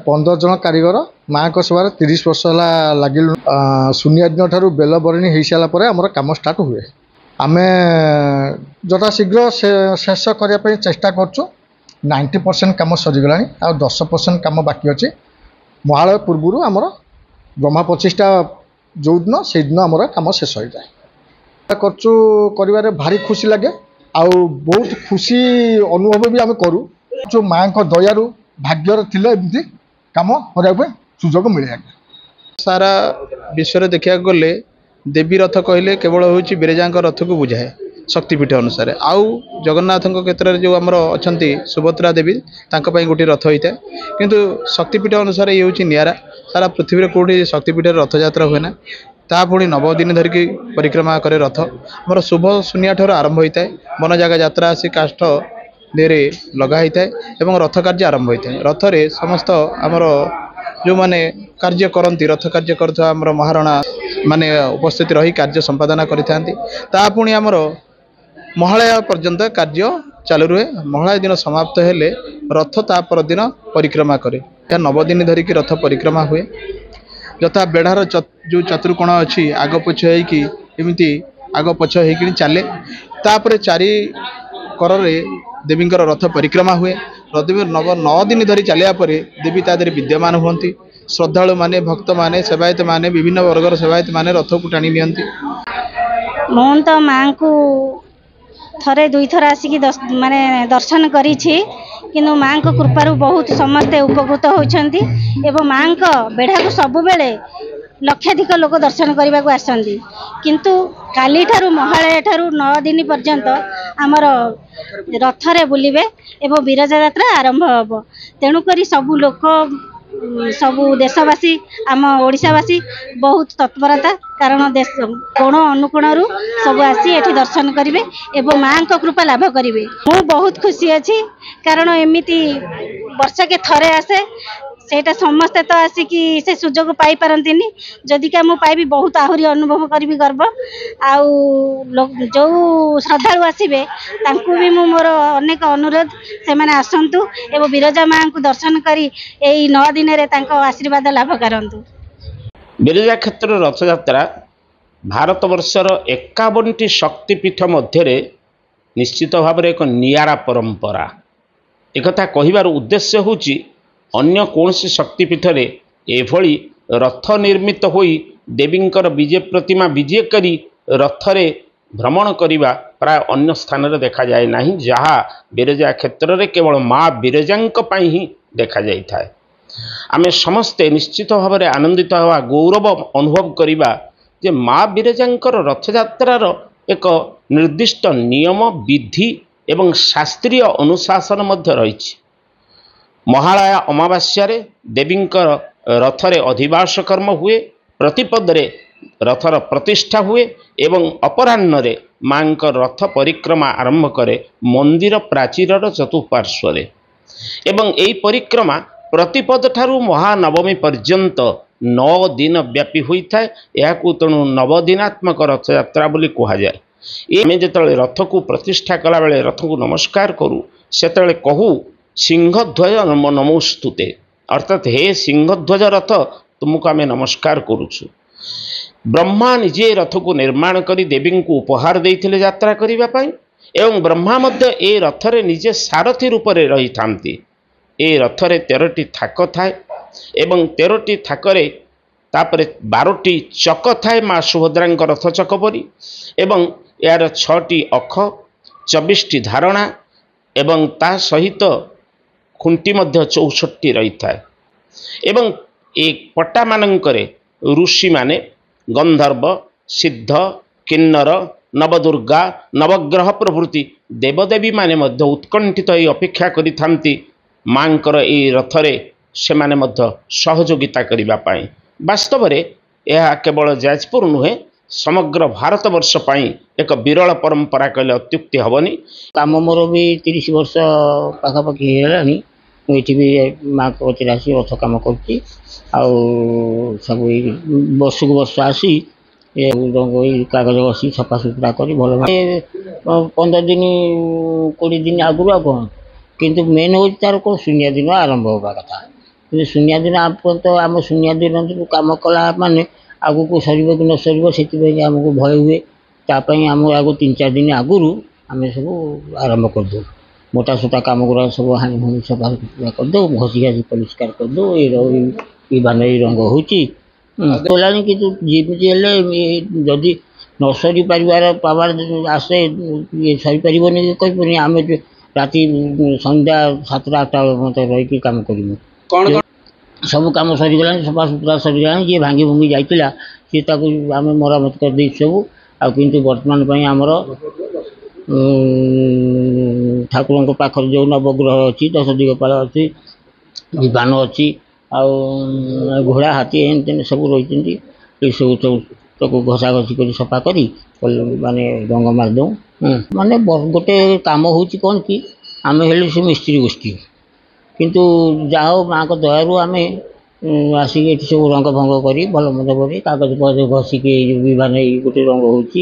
15 जन कारीगर माँ को सेवार 30 वर्ष है लगिलु शून्य दिन ठार बेल बरणी हो सारापर आम कम स्टार्ट हुए आम जथा शीघ्र शेष करने चेष्टा करूँ 90% कम सरीगला आ 10% कम बाकी अच्छे महालय पूर्व आमर ब्रह्मा 25टा जो दिन से दिन आमर कम शेष हो जाए कर भारी खुशी लगे आ बहुत खुशी अनुभव भी आम करूँ जो माँ को दयारू भाग्यर थिले एमती कम करने सुजोग मिले सारा विश्व देखा गले देवी रथ कहले केवल हूँ बिरजा रथ को बुझाए शक्तिपीठ अनुसार आउ जगन्नाथ क्षेत्र में जो आमर अच्छा सुभद्रा देवी गोटे रथ होता है किंतु शक्तिपीठ अनुसार ये हूँ निरा सारा पृथ्वी कौटी शक्तिपीठ रथ यात्रा हुए ना ता पुणी 9 दिन धरिकी परिक्रमा करे रथ आमर शुभ शून्य ठार आरंभ होता है वन जगह यात्रा आसी काष्ठ देहरे लगा होता है एवं रथ कार्य आरंभ होता है रथरे समस्त आमर जो माने कार्य करती रथ कार्य कर महाराणा माने उपस्थित रही कार्य संपादना करता पुणी आमर महालय पर्यंत कार्य चालू रुहे महालय दिन समाप्त हेले रथ ता पर दिन परिक्रमा करे 9 दिन धरिकी रथ परिक्रमा हुए यथा बेढ़ार जो चतुर्कोण अच्छी आग पछ होमती आग पछ हो चले तापर चारि करे देवींकर रथ परिक्रमा हुए 9 दिन धरी चलिया पर देवी ता विद्यमान हुंती श्रद्धालु माने भक्त माने सेवायत माने विभिन्न वर्गर सेवायत माने रथ को टाणी नियंती मोहन तो माँ को थरे दुई थर आसिक माने दर्शन करी किंतु माँ को कृपारू बहुत समस्ते उपकृत होती एवं माँ को बेढ़ा को सबु बेले लक्षाधिक लोक दर्शन करने को आसती किंतु काली ठारू महालय ठारू 9 दिन पर्यंत आमर रथरे बुलिबे एवं बिरजा यात्रा आरंभ हम तेणुक सबू लोक सबू देशवासी आम ओडिशावासी बहुत तत्परता कारण देश कोण अनुकोण सब आसी एठी दर्शन करेंगे एवं माँ को कृपा लाभ करेंगे मु बहुत खुशी अच्छी कारण एमती वर्षके थरे आसे सेटा समस्ते तो आसिकी से सुजोग पाई पारती जदि क्या मु पाइबी बहुत आहरी अनुभव करी गर्व आउ जो श्रद्धालु आसबे तांकु भी मु मोर अनेक अनुरोध से माने आसंतु एवं बिरजा माँ को दर्शन करी एई 9 दिन रे तांको आशीर्वाद लाभ करंतु। बिरजा क्षेत्र रथ यात्रा भारत वर्षर 51टी शक्तिपीठ मध्य निश्चित भाव में एक नियारा परंपरा एक कहिबार उद्देश्य होची अन्य कौन शक्तिपीठ रे एभली रथ निर्मित होई देवींकर विजय प्रतिमा विजय करी रथरे भ्रमण करिबा प्राय अन्य स्थान रे देखा जाए नहीं जहाँ बिरजा क्षेत्र रे केवल माँ बिरजांक पई ही देखा जाई थाए आमे समस्ते निश्चित भाव में आनंदित हवा गौरव अनुभव करिबा जे माँ बिरजांकर रथयात्रार एक निर्दिष्ट नियम विधि एवं शास्त्रीय अनुशासन मध्य रही महालया अमावास्या देवींकर रथरे अधिवास कर्म हुए प्रतिपदरे रथर प्रतिष्ठा हुए एवं अपराह्न माँ रथ परिक्रमा आरंभ करे मंदिर प्राचीर चतुपार्श्वरे एवं यही परिक्रमा प्रतिपद ठारू महानवमी पर्यंत 9 दिन व्यापी होता है यह तेणु नवदिनात्मक रथयात्रा बोली कहुए आम जो रथ को प्रतिष्ठा कला बेले रथ को नमस्कार करूँ से कहू सिंहध्वज नमोस्तुते अर्थात हे सिंहध्वज रथ तुमको आम नमस्कार करुछु ब्रह्मा निजे रथ को निर्माण करी देवी को उपहार देते यात्रा करने एवं ब्रह्मा मध्य ए रथरे निजे सारथी रूप में रही थांती ए रथरे 13टी थाक थाए एवं 13टी थाकरे तापरे 12टी चक थाए माँ सुभद्रा रथ चक परी एवं यार 6टी अख 24टी धारणा एवं ता सहित खुंटी मध्य 64टी रही थाए एवं एक पट्टा मानकरे ऋषि माने गंधर्व सिद्ध किन्नर नवदुर्गा नवग्रह प्रभृति देवदेवी माने मध्य उत्कंठित अपेक्षा करि थांती मांकर ए रथरे से माने मध्य सहयोगिता करिबा पाई वास्तव में यह केवल जाजपुर नुहे समग्र भारत वर्ष पाई एक विरल परंपरा कहले अत्युक्ति हबनी काम मोर भी 30 वर्ष पाखापाखि हेलानी मुझे भी माँ को आसी रथ कम कर सब वर्ष को वर्ष आसी कागज बसी सफा सुतरा कर भल 15 दिन 20 दिन आगुरी आ कौन किंतु मेन हो तार कौन 0 दिन आरंभ होगा कथा କିନ୍ତୁ ଶୂନ୍ୟ ଦିନ ତ ଆମ ଶୂନ୍ୟ ଦିନ କାମ କଲା ମାନେ ଆଗକୁ ସରିବ କି ନ ସରିବ ସେଥିପାଇଁ ଆମକୁ ଭୟ ହୁଏ। ତା ପାଇଁ ଆମ ଆଗ 3-4 ଦିନ ଆଗରୁ ଆମେ ସବୁ ଆରମ୍ଭ କରିଦେଉ। ମୋଟା ସୋଟା କାମ ଗୁଡ଼ା ସବୁ ହାଣି ହୁଣି ସଫା କରିଦେଉ, ଘଷି ଘାସି ପରିଷ୍କାର କରିଦେଉ। ଏଇ ବାନରେ ଏଇ ରଙ୍ଗ ହେଉଛି କଲାଣି, କିନ୍ତୁ ଯେମିତି ହେଲେ ଯଦି ନ ସରିପାରିବାର ପାୱାର ଆସେ ସରିପାରିବନି କହିପାରିବନି। ଆମେ ରାତି ସନ୍ଧ୍ୟା 7ଟା 8ଟା ବେଳ ରହିକି କାମ କରିବୁ। ସବୁ କାମ ସରିଗଲାଣି, ସଫାସୁତୁରା ସରିଗଲାଣି। ଯିଏ ଭାଙ୍ଗି ଭୁଙ୍ଗି ଯାଇଥିଲା ସିଏ ତାକୁ ଆମେ ମରାମତି କରିଦେଇଛୁ ସବୁ। ଆଉ କିନ୍ତୁ ବର୍ତ୍ତମାନ ପାଇଁ ଆମର ଠାକୁରଙ୍କ ପାଖରେ ଯେଉଁ ନବଗ୍ରହ ଅଛି, 10 ଦିଗପାଳ ଅଛି, ବିମାନ ଅଛି, ଆଉ ଘୋଡ଼ା ହାତୀ ଏମିତି ସବୁ ରହିଛନ୍ତି। ଏସବୁ ତାକୁ ଘଷା ଘଷି କରି ସଫା କରି ମାନେ ରଙ୍ଗ ମାରିଦେଉ। ମାନେ ଗୋଟେ କାମ ହେଉଛି କ'ଣ କି, ଆମେ ହେଲୁ ସେ ମିସ୍ତ୍ରୀ ଗୋଷ୍ଠୀ, କିନ୍ତୁ ଯାହା ହଉ ମାଆଙ୍କ ଦୟାରୁ ଆମେ ଆସିକି ଏଠି ସବୁ ରଙ୍ଗ ଭଙ୍ଗ କରି ଭଲ ମନ୍ଦ କରି କାଗଜ ଫାଗଜ ଘଷିକି ଏଇ ଯେଉଁ ବିମାନ ଏଇ ଗୋଟେ ରଙ୍ଗ ହେଉଛି,